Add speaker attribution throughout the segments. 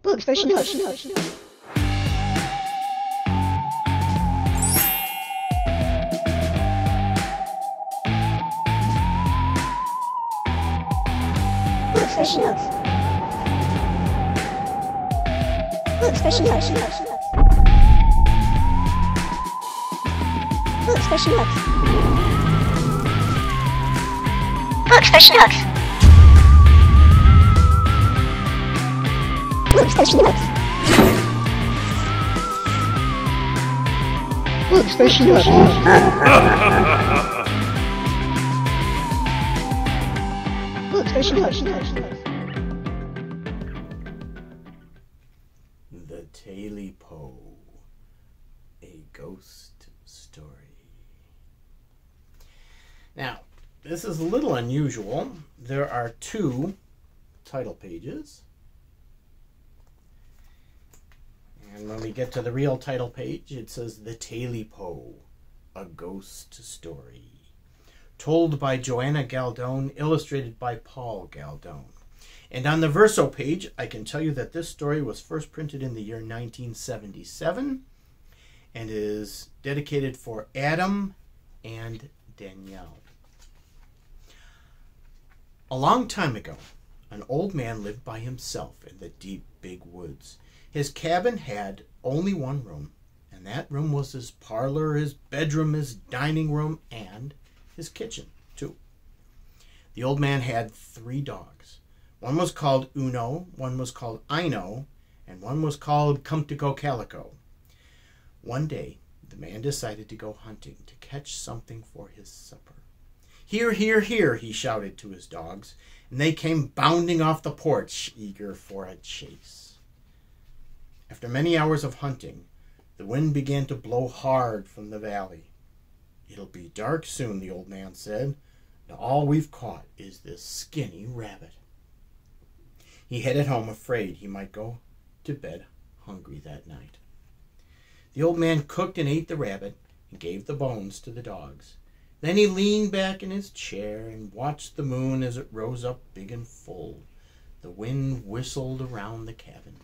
Speaker 1: Books for Snooks. Books for Snooks. Books for Snooks. Books for Snooks. Books for Snooks. Books for Snooks. Books for Snooks. Books for Snooks.
Speaker 2: The Tailypo, a ghost story. Now, this is a little unusual. There are two title pages. And when we get to the real title page, it says The Tailypo, a ghost story. Told by Joanna Galdone, illustrated by Paul Galdone. And on the verso page, I can tell you that this story was first printed in the year 1977 and is dedicated for Adam and Danielle. A long time ago, an old man lived by himself in the deep, big woods. His cabin had only one room, and that room was his parlor, his bedroom, his dining room, and his kitchen, too. The old man had 3 dogs. One was called Uno, one was called Ino, and one was called Come-to-go Calico. One day, the man decided to go hunting to catch something for his supper. Here, here, here, he shouted to his dogs, and they came bounding off the porch, eager for a chase. After many hours of hunting, the wind began to blow hard from the valley. "It'll be dark soon," the old man said, "and all we've caught is this skinny rabbit." He headed home, afraid he might go to bed hungry that night. The old man cooked and ate the rabbit and gave the bones to the dogs. Then he leaned back in his chair and watched the moon as it rose up big and full. The wind whistled around the cabin.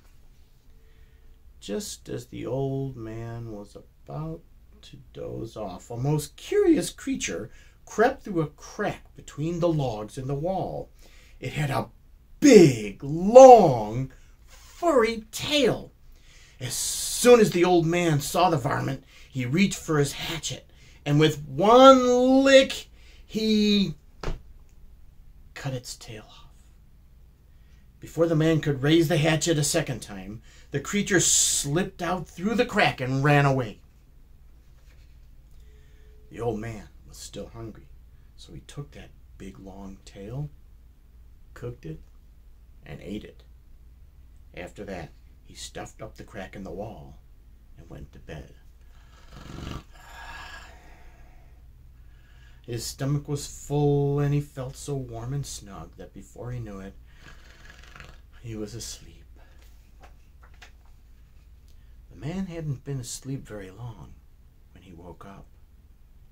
Speaker 2: Just as the old man was about to doze off, a most curious creature crept through a crack between the logs in the wall. It had a big, long, furry tail. As soon as the old man saw the varmint, he reached for his hatchet, and with one lick, he cut its tail off. Before the man could raise the hatchet a second time, the creature slipped out through the crack and ran away. The old man was still hungry, so he took that big long tail, cooked it, and ate it. After that, he stuffed up the crack in the wall and went to bed. His stomach was full, and he felt so warm and snug that before he knew it, he was asleep. The man hadn't been asleep very long when he woke up.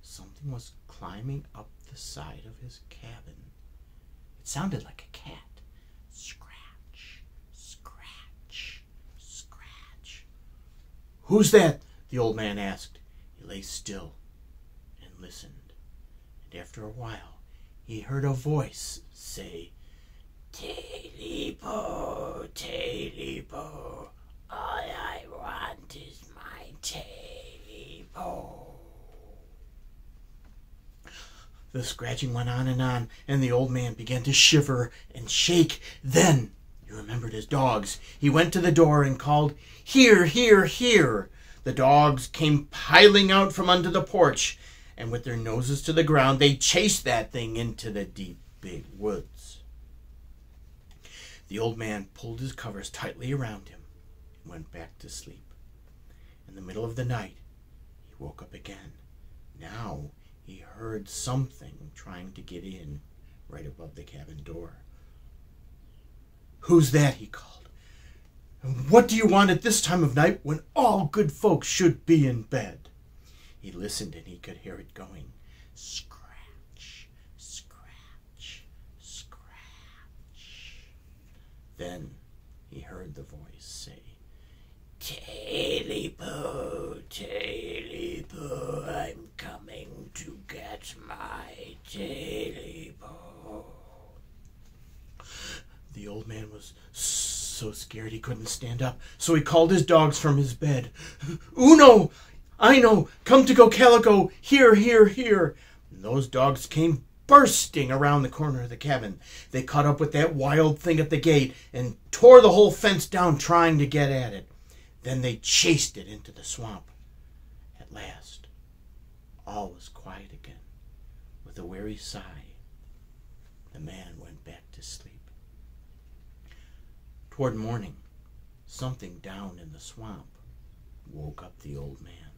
Speaker 2: Something was climbing up the side of his cabin. It sounded like a cat. Scratch, scratch, scratch. "Who's that?" the old man asked. He lay still and listened. And after a while, he heard a voice say, "Tailypo, Tailypo, all I want is my Tailypo." The scratching went on, and the old man began to shiver and shake. Then he remembered his dogs. He went to the door and called, "Here, here, here." The dogs came piling out from under the porch, and with their noses to the ground, they chased that thing into the deep, big woods. The old man pulled his covers tightly around him and went back to sleep. In the middle of the night, he woke up again. Now he heard something trying to get in right above the cabin door. "Who's that?" he called. "And what do you want at this time of night when all good folks should be in bed?" He listened, and he could hear it going. Scratch, scratch, scratch. Then he heard the voice say, "Tailypo, Tailypo, I'm coming to get my Tailypo." The old man was so scared he couldn't stand up, so he called his dogs from his bed. "Uno, Ino, come to go calico, here, here, here." And those dogs came bursting around the corner of the cabin. They caught up with that wild thing at the gate and tore the whole fence down trying to get at it. Then they chased it into the swamp. At last, all was quiet again. With a weary sigh, the man went back to sleep. Toward morning, something down in the swamp woke up the old man.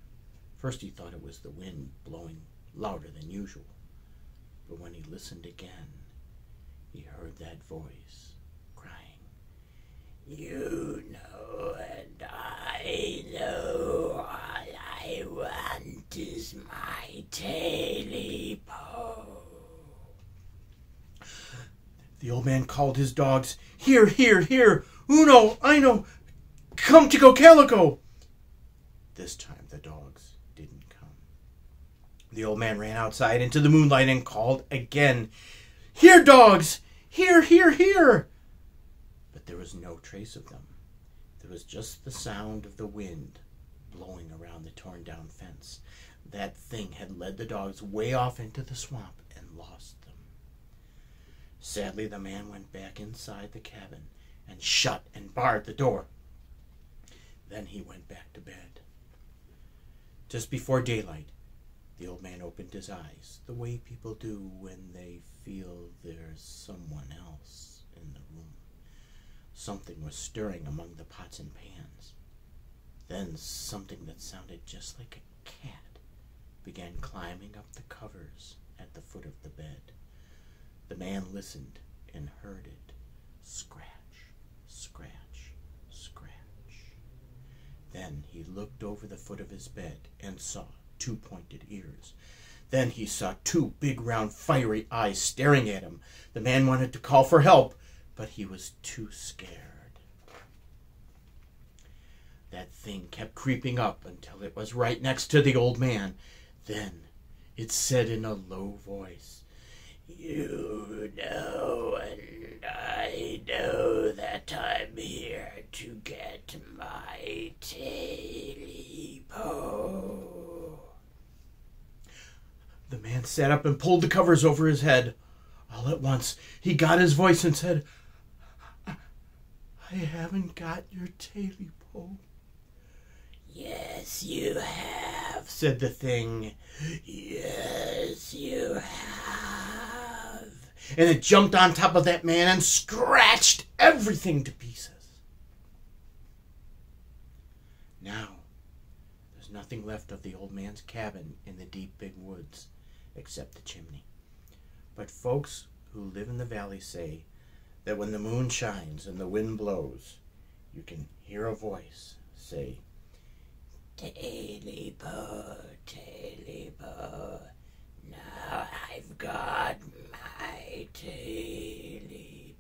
Speaker 2: First he thought it was the wind blowing louder than usual. But when he listened again, he heard that voice crying, "You know and I know all I want is my Tailypo." The old man called his dogs, "Here, here, here, Uno, Ino, come to go calico." This time the dogs didn't come. The old man ran outside into the moonlight and called again, "Here, dogs! Here, here, here!" But there was no trace of them. There was just the sound of the wind blowing around the torn-down fence. That thing had led the dogs way off into the swamp and lost them. Sadly, the man went back inside the cabin and shut and barred the door. Then he went back to bed. Just before daylight, the old man opened his eyes, the way people do when they feel there's someone else in the room. Something was stirring among the pots and pans. Then something that sounded just like a cat began climbing up the covers at the foot of the bed. The man listened and heard it scratch, scratch, scratch. Then he looked over the foot of his bed and saw 2 pointed ears. Then he saw 2 big round fiery eyes staring at him. The man wanted to call for help, but he was too scared. That thing kept creeping up until it was right next to the old man. Then it said in a low voice, "You know and I know that I'm here to get my Tailypo." The man sat up and pulled the covers over his head. All at once, he got his voice and said, "I haven't got your Tailypo." "Yes, you have," said the thing. "Yes, you have." And it jumped on top of that man and scratched everything to pieces. Now, there's nothing left of the old man's cabin in the deep big woods except the chimney. But folks who live in the valley say that when the moon shines and the wind blows, you can hear a voice say, "Tailypo, Tailypo, now I've got my Tailypo."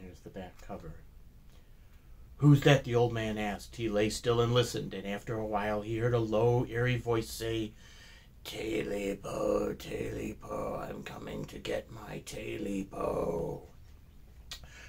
Speaker 2: Here's the back cover. "Who's that?" the old man asked. He lay still and listened, and after a while he heard a low, airy voice say, "Tailypo, Tailypo, I'm coming to get my Tailypo."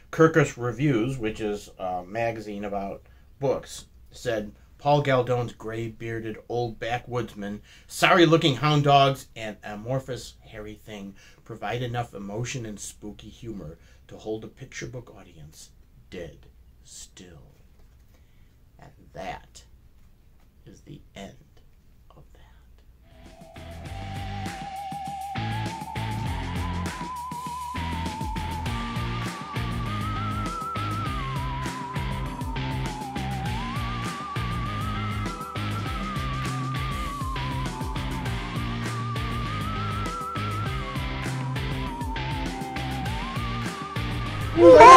Speaker 2: Kirkus Reviews, which is a magazine about books, said Paul Galdone's gray-bearded old backwoodsman, sorry-looking hound dogs, and amorphous hairy thing provide enough emotion and spooky humor to hold a picture book audience dead still. And that is the end of that.
Speaker 1: Wow!